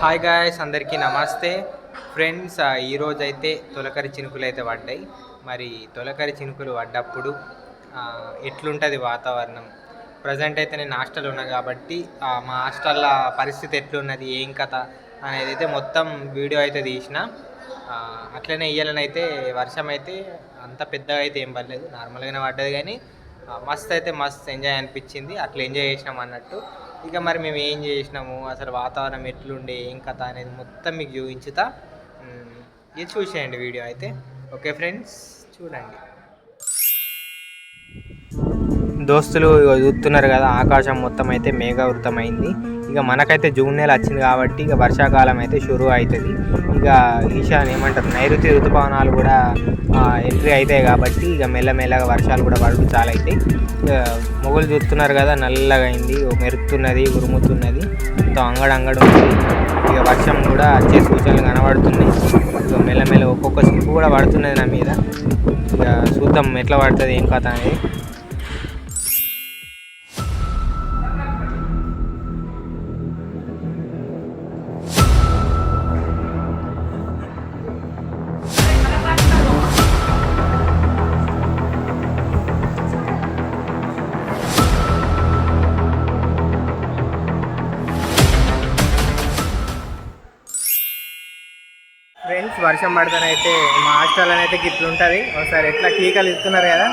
Hi guys, అందరికీ నమస్తే friends. ఈరోజు అయితే తొలకరి చినుకులు అయితే పడ్డాయి. మరి తొలకరి చినుకులు పడ్డప్పుడు ఎట్లుంటుంది వాతావరణం? ప్రజెంట్ అయితే నేను హాస్టల్ ఉన్నా కాబట్టి మా హాస్టల్లో పరిస్థితి ఎట్లున్నది, ఏం కథ అనేది అయితే మొత్తం వీడియో అయితే తీసిన. అట్లనే ఇయ్యాలనైతే వర్షం అయితే అంత పెద్దగా అయితే ఏం పడలేదు, నార్మల్గానే పడ్డది. కానీ మస్త్ అయితే మస్త్ ఎంజాయ్ అనిపించింది. అట్లా ఎంజాయ్ చేసినాం అన్నట్టు. ఇక మరి మేము ఏం చేసినాము, అసలు వాతావరణం ఎట్లుండే, ఏం కథ అనేది మొత్తం మీకు చూపించుతా. ఇది చూసేయండి వీడియో అయితే. ఓకే ఫ్రెండ్స్, చూడండి. దోస్తులు చూస్తున్నారు కదా, ఆకాశం మొత్తం అయితే మేఘావృతమైంది. ఇక మనకైతే జూన్ నెల వచ్చింది కాబట్టి ఇక వర్షాకాలం అయితే షురూ అవుతుంది. ఇక ఏమంటారు, నైరుతి ఋతుపవనాలు కూడా ఎంట్రీ అవుతాయి కాబట్టి ఇక మెల్లమెల్లగా వర్షాలు కూడా పడుతూ చాలా అవుతాయి. ఇక మొగలు చూస్తున్నారు కదా, నల్లగా అయింది, మెరుతున్నది, ఉరుముతున్నది, మొత్తం అంగడంగడు ఉంది. ఇక వర్షం కూడా వచ్చే సూచనలు కనబడుతున్నాయి. ఇక మెల్లమెల్ల ఒక్కొక్క సిప్పు కూడా పడుతున్నది నా మీద. ఇక చూద్దాం ఎట్లా పడుతుంది, ఏం కథ అనేది. ఫ్రెండ్స్, వర్షం పడితేనైతే మా హాస్టల్లో అయితే గిట్లు ఉంటుంది. ఒకసారి ఎట్లా కీకలు ఇస్తున్నారు కదా.